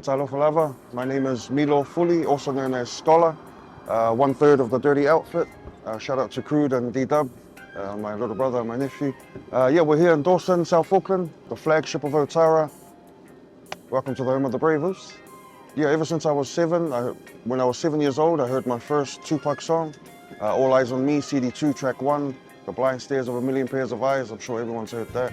Tulāfale. My name is Milo Fully, also known as Skolar, 1/3 of the Dirty Outfit. Shout out to Crude and D-Dub, my little brother and my nephew. Yeah, we're here in Dawson, South Auckland, the flagship of Ōtara. Welcome to the home of the Bravos. Yeah, ever since I was 7, when I was 7 years old, I heard my first Tupac song, All Eyes on Me, CD2, track 1, The Blind Stares of a Million Pairs of Eyes. I'm sure everyone's heard that.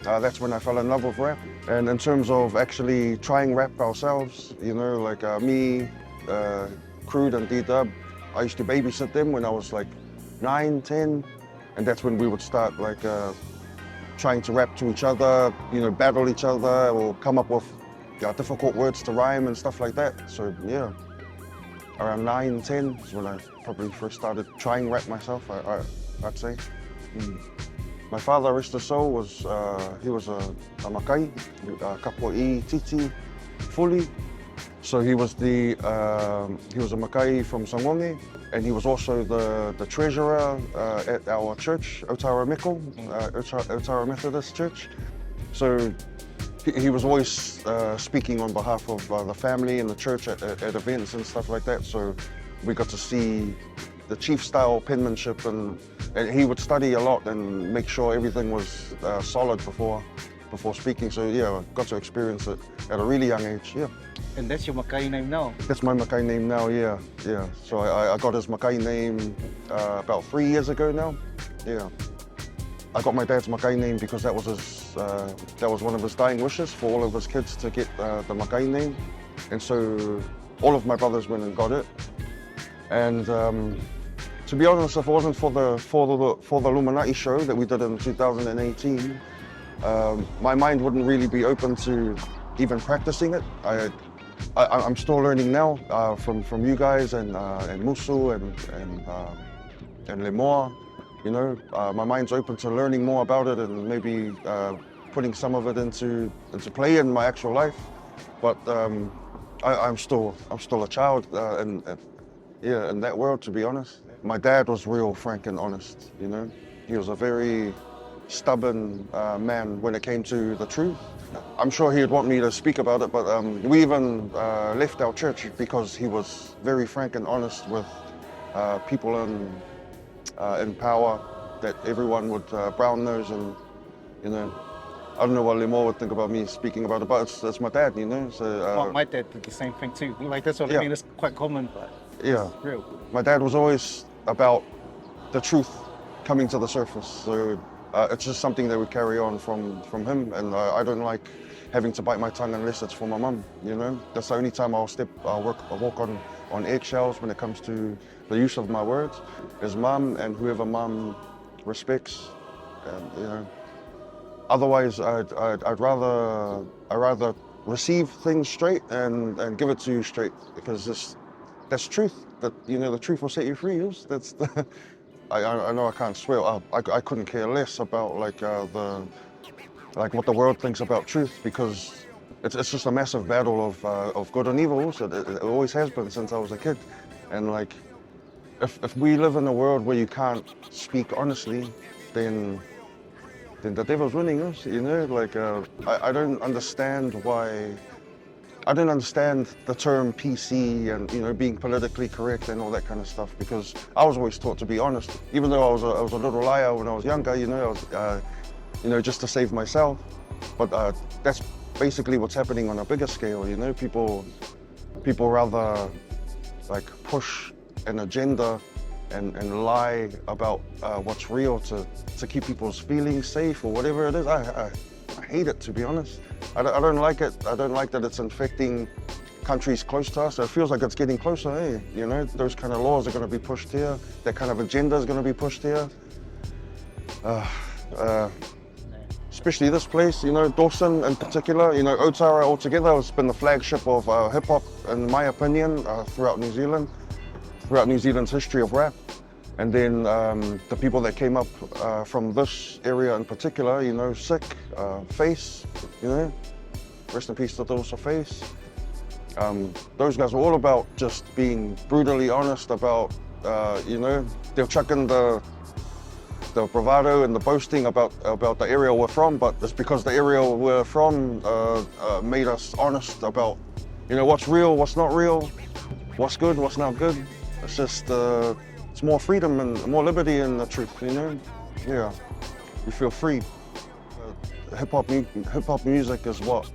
That's when I fell in love with rap. And in terms of actually trying rap ourselves, you know, like me, Crude and D-Dub, I used to babysit them when I was like 9, 10, and that's when we would start like trying to rap to each other, you know, battle each other, or come up with difficult words to rhyme and stuff like that. So yeah, around 9, 10 is when I probably first started trying rap myself, I'd say. My father, rest his soul, he was a makai, kapo'i titi, fully. So he was a makai from Sāmoan, and he was also the treasurer at our church, Ōtara Ōtara Methodist Church. So he was always speaking on behalf of the family and the church at events and stuff like that. So we got to see the chief style penmanship, and he would study a lot and make sure everything was solid before speaking. So yeah, I got to experience it at a really young age, yeah. And that's your makai name now? That's my makai name now, yeah. So I got his makai name about 3 years ago now, yeah. I got my dad's makai name because that was one of his dying wishes, for all of his kids to get the makai name. And so all of my brothers went and got it. And to be honest, if it wasn't for the LUMANA'I show that we did in 2018, my mind wouldn't really be open to even practicing it. I'm still learning now from you guys and Musu and Lemoa. You know, my mind's open to learning more about it and maybe putting some of it into play in my actual life. But I'm still a child in that world, to be honest. My dad was real frank and honest, you know. He was a very stubborn man when it came to the truth. I'm sure he'd want me to speak about it, but we even left our church because he was very frank and honest with people in power, that everyone would brown nose, and, you know, I don't know what Lemoa would think about me speaking about it, but it's my dad, you know. So my dad did the same thing too. Like, that's what I mean, it's quite common, but yeah, it's real. My dad was always about the truth coming to the surface. So it's just something that would carry on from him, and I don't like having to bite my tongue unless it's for my mum, you know. That's the only time I'll walk on eggshells when it comes to the use of my words, is mum and whoever mum respects, and, you know. Otherwise, I'd rather receive things straight and give it to you straight, because that's truth. That, you know, the truth will set you free. That's the. I know I can't swear. I couldn't care less about like what the world thinks about truth, because it's just a massive battle of good and evil. So it always has been since I was a kid, and like if we live in a world where you can't speak honestly, then the devil's winning us, you know. Like I don't understand why. I don't understand the term PC and, you know, being politically correct and all that kind of stuff, because I was always taught to be honest. Even though I was a little liar when I was younger, you know, you know, just to save myself. But that's basically what's happening on a bigger scale, you know. People rather like push an agenda and lie about what's real to keep people's feelings safe or whatever it is. I hate it, to be honest. I don't like it. I don't like that it's infecting countries close to us. It feels like it's getting closer, eh? You know, those kind of laws are going to be pushed here. That kind of agenda is going to be pushed here. Especially this place, you know, Dawson in particular. You know, Ōtara altogether has been the flagship of hip hop, in my opinion, throughout New Zealand, throughout New Zealand's history of rap. And then the people that came up from this area in particular, you know, Sick, Face, you know, rest in peace to Dawson Face. Those guys are all about just being brutally honest about, you know, they'll chuck in the bravado and the boasting about the area we're from, but it's because the area we're from made us honest about You know, what's real, what's not real, what's good, what's not good. It's just, it's more freedom and more liberty in the truth, you know? Yeah, you feel free. Hip-hop music is what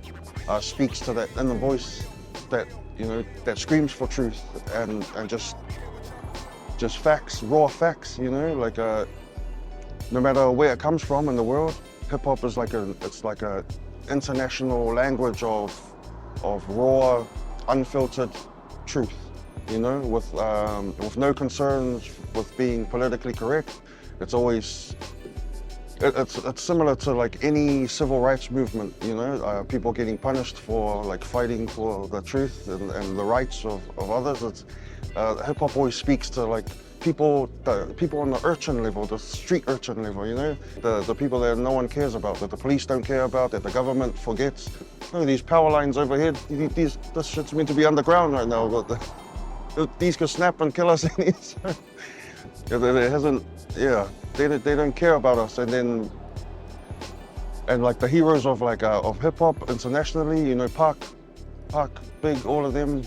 speaks to that inner voice that, you know, that screams for truth and just facts, raw facts, you know? Like, no matter where it comes from in the world, hip-hop is like it's like a international language of raw, unfiltered truth, you know, with no concerns with being politically correct. It's always, it's similar to like any civil rights movement, you know, people getting punished for like fighting for the truth and the rights of others. It's, hip-hop always speaks to like people on the urchin level, the street urchin level, you know, the people that no one cares about, that the police don't care about, that the government forgets. You know, these power lines overhead, this shit's meant to be underground right now, but these could snap and kill us. It hasn't, yeah, they don't care about us. And like the heroes of like of hip hop internationally, you know, Pac, Big, all of them.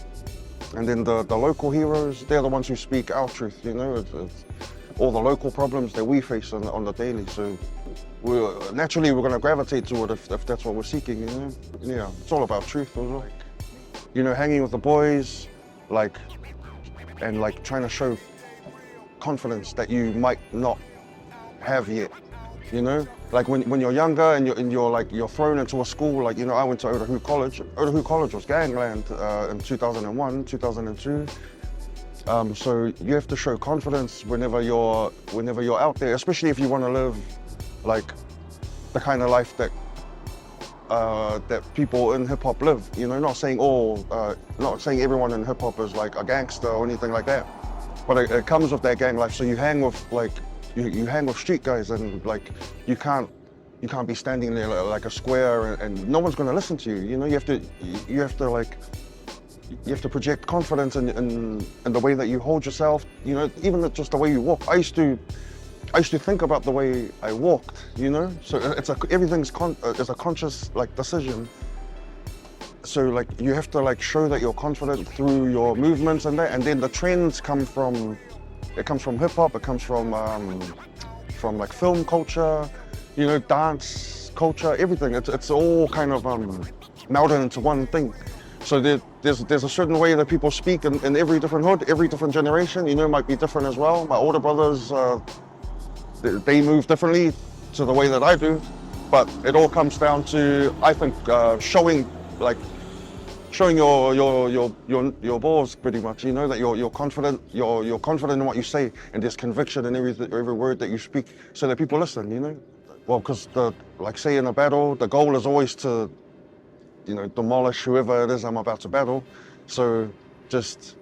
And then the local heroes, they're the ones who speak our truth, you know, it's all the local problems that we face on the daily. So naturally we're going to gravitate to it if that's what we're seeking, you know. Yeah, it's all about truth, like, you know, hanging with the boys, like, and like trying to show confidence that you might not have yet, you know. Like when you're younger and you're thrown into a school, like, you know, I went to Ōtara College. Ōtara College was gangland in 2001, 2002. So you have to show confidence whenever you're out there, especially if you want to live like the kind of life that that people in hip hop live. You know, not saying everyone in hip hop is like a gangster or anything like that, but it comes with that gang life. So you hang with like. You hang with street guys and like you can't be standing there like a square and no one's gonna listen to you. You know, you have to project confidence in the way that you hold yourself. You know, even just the way you walk. I used to think about the way I walked. You know, so everything's a conscious like decision. So like you have to like show that you're confident through your movements and that, and then the trends come from. It comes from hip hop. It comes from like film culture, you know, dance culture, everything. It's all kind of melded into one thing. So there's a certain way that people speak in every different hood, every different generation. You know, might be different as well. My older brothers, they move differently to the way that I do, but it all comes down to, I think, showing your balls pretty much, you know, that you're confident, you're confident in what you say, and there's conviction in every word that you speak, so that people listen, you know. Well, because like say in a battle, the goal is always to, you know, demolish whoever it is I'm about to battle. So it's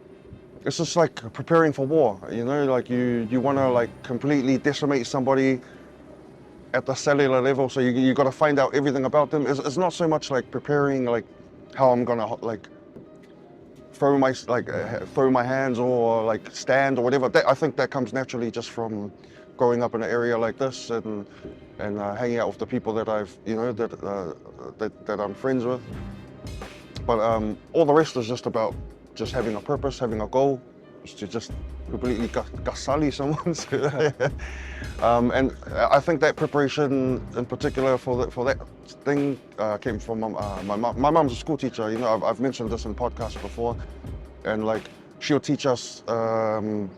just like preparing for war, you know, like you want to like completely decimate somebody at the cellular level, so you got to find out everything about them. It's not so much like preparing like how I'm gonna like throw my hands or like stand or whatever. I think that comes naturally just from growing up in an area like this and hanging out with the people that I've, you know, that I'm friends with. But all the rest is just about just having a purpose, having a goal, to just completely kasali someone. And I think that preparation in particular for that thing came from my mom. My mom's a school teacher, you know, I've mentioned this in podcasts before, and like she'll teach us a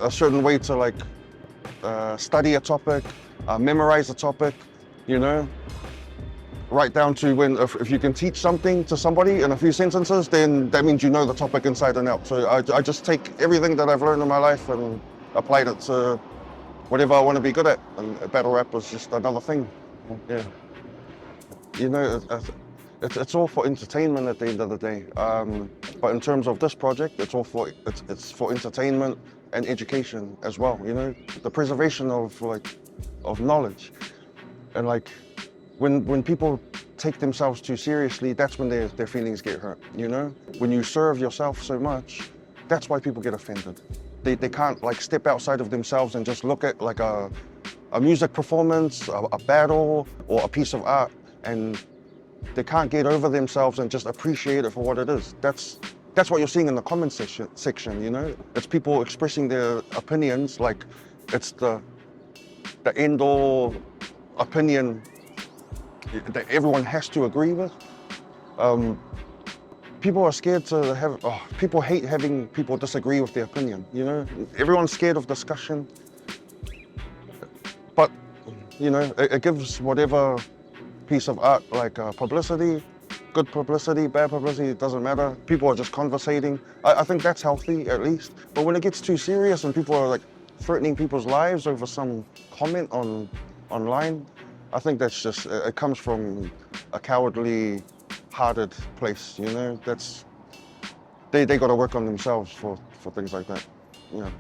certain way to like study a topic, memorize a topic, you know, right down to when if you can teach something to somebody in a few sentences, then that means you know the topic inside and out. So I just take everything that I've learned in my life and applied it to whatever I want to be good at, and battle rap was just another thing. Yeah, you know, it's all for entertainment at the end of the day. But in terms of this project, it's for entertainment and education as well. You know, the preservation of knowledge, and like when people take themselves too seriously, that's when their feelings get hurt. You know, when you serve yourself so much, that's why people get offended. They can't like step outside of themselves and just look at like a music performance, a battle, or a piece of art, and they can't get over themselves and just appreciate it for what it is. That's what you're seeing in the comment section, you know? It's people expressing their opinions like it's the end-all opinion that everyone has to agree with. People are scared to have, people hate having people disagree with their opinion, you know? Everyone's scared of discussion. But, you know, it gives whatever piece of art like publicity, good publicity, bad publicity, it doesn't matter. People are just conversating. I think that's healthy, at least. But when it gets too serious and people are like threatening people's lives over some comment online, I think that's just, it comes from a cowardly hearted place, you know? They got to work on themselves for things like that, you know?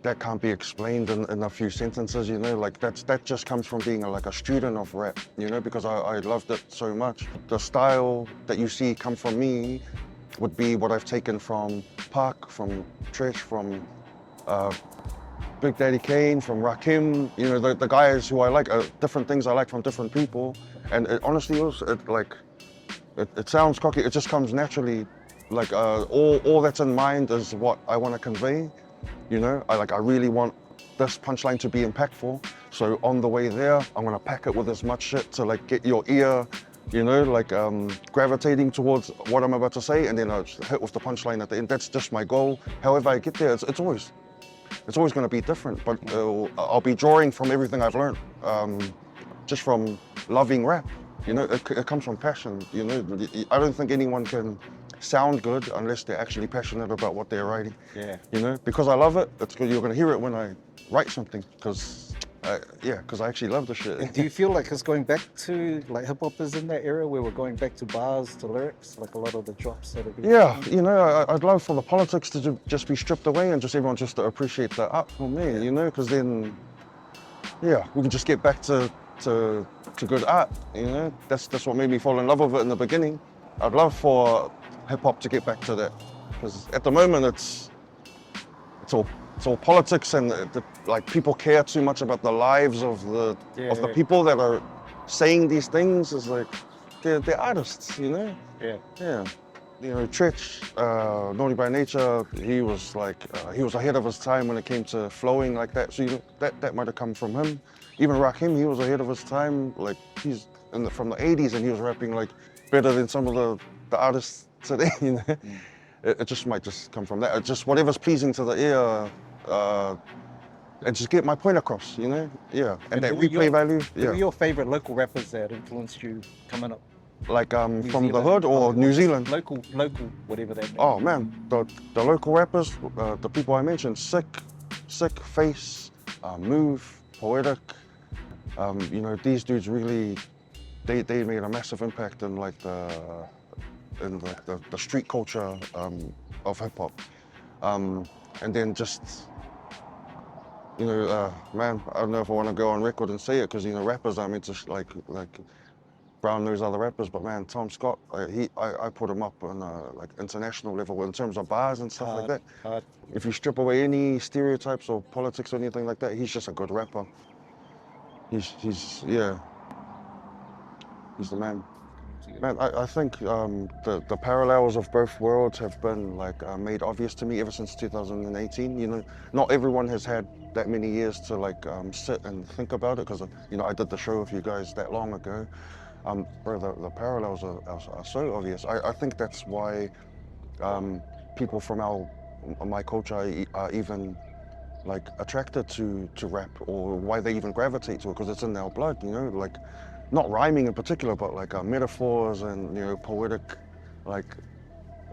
That can't be explained in a few sentences, you know? Like that just comes from being like a student of rap, you know? Because I loved it so much. The style that you see come from me would be what I've taken from Park, from Trish, from Big Daddy Kane, from Rakim, you know, the guys who I like, different things I like from different people. And it honestly is, it sounds cocky, it just comes naturally. Like all that's in mind is what I want to convey. You know, I really want this punchline to be impactful. So on the way there, I'm gonna pack it with as much shit to like get your ear, you know, like gravitating towards what I'm about to say, and then I'll hit with the punchline at the end. That's just my goal. However I get there, it's always gonna be different, but I'll be drawing from everything I've learned, just from loving rap. You know, it comes from passion, you know. I don't think anyone can sound good unless they're actually passionate about what they're writing. Yeah. You know, because I love it, it's good. You're gonna hear it when I write something, because I actually love the shit. And do you feel like it's going back to, like hip hop is in that era where we're going back to bars, to lyrics, like a lot of the drops that have been... Yeah, you know, I'd love for the politics to just be stripped away and just everyone just to appreciate the art for me, you know, because then, yeah, we can just get back to good art, you know. That's what made me fall in love with it in the beginning. I'd love for hip hop to get back to that, because at the moment it's all politics, and like people care too much about the lives of the people that are saying these things. Is like they're artists, you know. Yeah. You know, Tretch, Naughty by Nature, he was like he was ahead of his time when it came to flowing like that. So that might have come from him. Even Rakim, he was ahead of his time. Like he's from the '80s, and he was rapping like better than some of the artists today. You know, it just might come from that. It's just whatever's pleasing to the ear, and just get my point across. You know, yeah. And that replay value. Yeah. Who are your favorite local rappers that influenced you coming up? Like from the hood or New Zealand? Local, whatever that means. Oh man, the local rappers, the people I mentioned, Sick, Face, Move, Poetic. You know, these dudes really, they made a massive impact in like the street culture of hip hop. And then just, you know, man, I don't know if I want to go on record and say it, because you know, rappers are meant to like Brown knows other rappers, but man, Tom Scott, I put him up on a like international level in terms of bars and stuff like that. If you strip away any stereotypes or politics or anything like that, he's just a good rapper. He's the man. Man, I think the parallels of both worlds have been like made obvious to me ever since 2018. You know, not everyone has had that many years to like sit and think about it, because you know, I did the show with you guys that long ago. Bro, the parallels are so obvious. I think that's why people from my culture are even like attracted to rap, or why they even gravitate to it, because it's in our blood, you know, like not rhyming in particular, but like metaphors and, you know, poetic like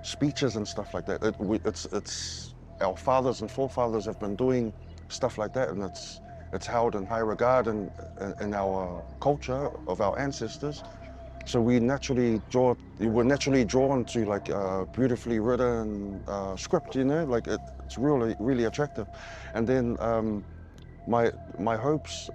speeches and stuff like that. It's our fathers and forefathers have been doing stuff like that, and it's held in high regard in our culture of our ancestors. So we're naturally drawn to like beautifully written script, you know, like it's really attractive. And then my hopes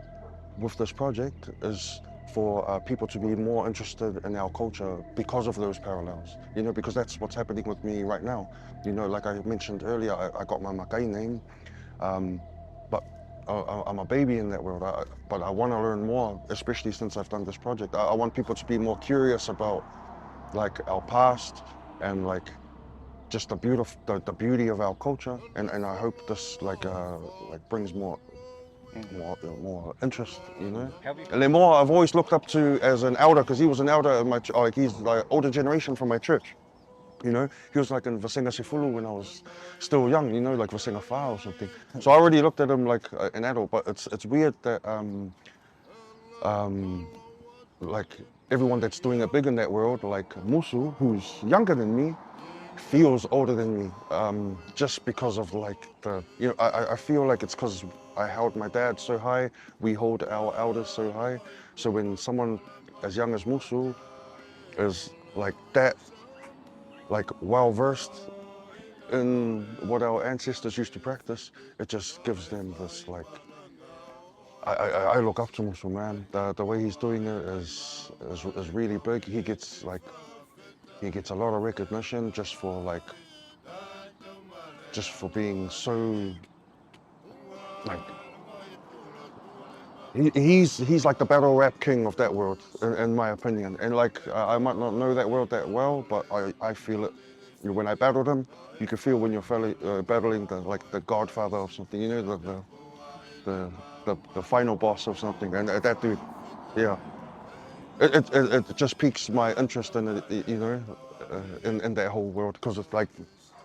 with this project is for people to be more interested in our culture because of those parallels, you know, because that's what's happening with me right now. You know, like I mentioned earlier, I got my Makai name, but I'm a baby in that world, but I want to learn more, especially since I've done this project. I want people to be more curious about like our past and like just the beauty of our culture, and I hope this like brings more interest, you know. And then more, I've always looked up to as an elder, because he was an elder in my like he's like older generation from my church. You know, he was like in Vasenga Sefulu when I was still young, you know, like Vasenga Wha or something. So I already looked at him like an adult, but it's weird that like everyone that's doing it big in that world, like Musu, who's younger than me, feels older than me, just because of like you know, I feel like it's because I held my dad so high, we hold our elders so high. So when someone as young as Musu is like that, like well-versed in what our ancestors used to practice, it just gives them this like, I look up to Musu, man. The way he's doing it is really big. He gets a lot of recognition just for being so like he's like the battle rap king of that world in my opinion. And like I might not know that world that well, but I feel it. You know, when I battled him, you can feel when you're battling the godfather of something, you know, the final boss of something. And that dude, yeah, it just piques my interest in it, you know, in that whole world, because it's like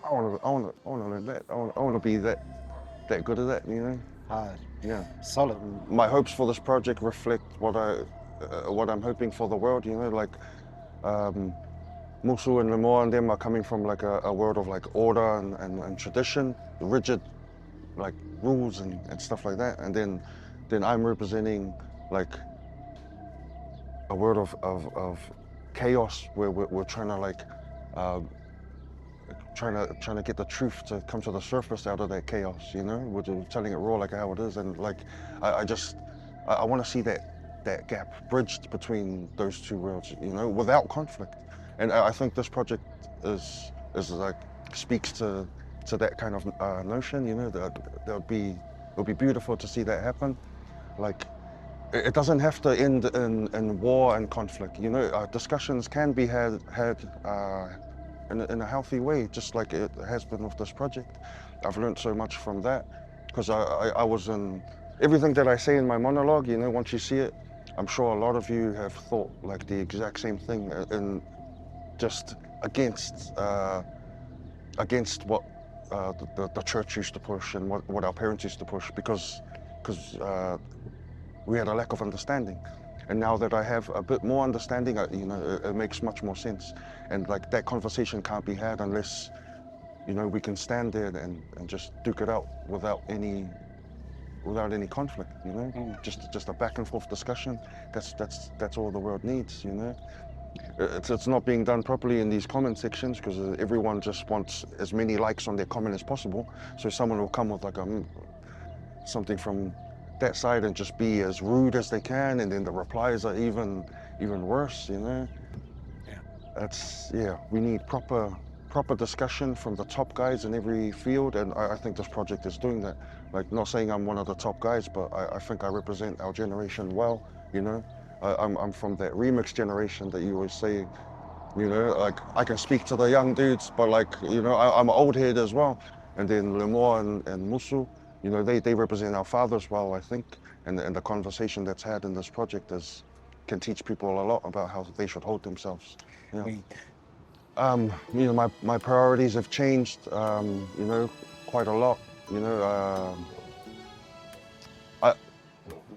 I want to learn that. I want to be that good at that, you know. Hard. Yeah. Solid. My hopes for this project reflect what I'm hoping for the world, you know, like Musu and Lemoa and them are coming from like a world of like order and tradition, rigid like rules and stuff like that. And then I'm representing like a world of chaos where we're trying to like trying to get the truth to come to the surface out of that chaos, you know, we're telling it raw like how it is. And like I want to see that gap bridged between those two worlds, you know, without conflict. And I think this project is like speaks to that kind of notion, you know. That it would be beautiful to see that happen. Like it doesn't have to end in war and conflict, you know. Discussions can be had in a healthy way, just like it has been with this project. I've learned so much from that, because I was in everything that I say in my monologue, you know. Once you see it, I'm sure a lot of you have thought like the exact same thing, and just against what the church used to push and what our parents used to push, because we had a lack of understanding. And now that I have a bit more understanding, you know, it makes much more sense. And like that conversation can't be had unless, you know, we can stand there and just duke it out without any conflict, you know. Just a back and forth discussion. That's all the world needs, you know. It's not being done properly in these comment sections, because everyone just wants as many likes on their comment as possible. So someone will come with like something from that side and just be as rude as they can, and then the replies are even worse, you know. We need proper discussion from the top guys in every field, and I think this project is doing that. Like, not saying I'm one of the top guys, but I think I represent our generation well, you know. I'm from that remix generation that you always say, you know, like I can speak to the young dudes, but like, you know, I'm an old head as well. And then Lemoa and Musu, you know, they represent our fathers well, I think. And the conversation that's had in this project can teach people a lot about how they should hold themselves. Yeah. You know, my priorities have changed, you know, quite a lot. You know,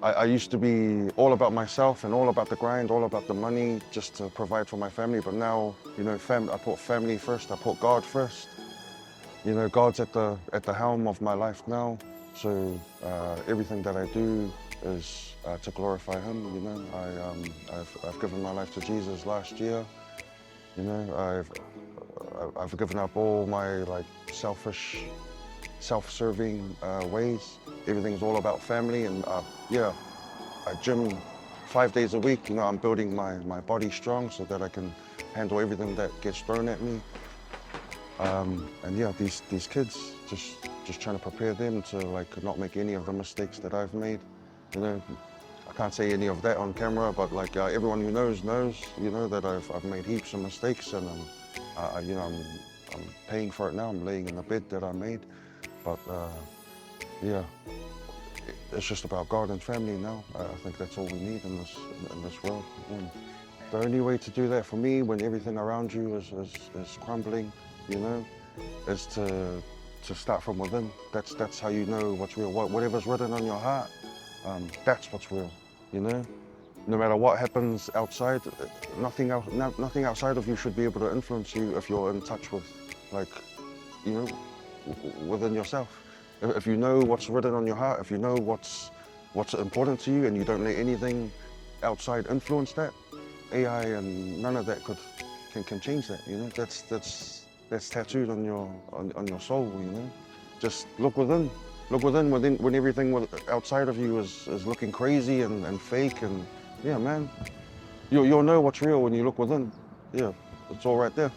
I used to be all about myself and all about the grind, all about the money, just to provide for my family. But now, you know, I put family first. I put God first. You know, God's at the helm of my life now. So everything that I do is to glorify Him. You know, I've given my life to Jesus last year. You know, I've given up all my like selfish, self-serving ways. Everything's all about family, and yeah, I gym 5 days a week. You know, I'm building my body strong so that I can handle everything that gets thrown at me. And yeah, these kids, just trying to prepare them to like not make any of the mistakes that I've made. You know, I can't say any of that on camera, but like everyone who knows, you know, that I've made heaps of mistakes, and you know, I'm paying for it now. I'm laying in the bed that I made, but yeah, it's just about God and family now. I think that's all we need in this world. Yeah. The only way to do that for me, when everything around you is crumbling, you know, is to start from within. That's how you know what's real. Whatever's written on your heart, that's what's real, you know. No matter what happens outside, nothing outside of you should be able to influence you if you're in touch with, like, you know, within yourself. If you know what's written on your heart, if you know what's important to you, and you don't let anything outside influence that, AI and none of that can change that. You know, that's tattooed on your soul. You know, just look within. Look within when everything outside of you is looking crazy and fake, and yeah, man, you'll know what's real when you look within. Yeah, it's all right there.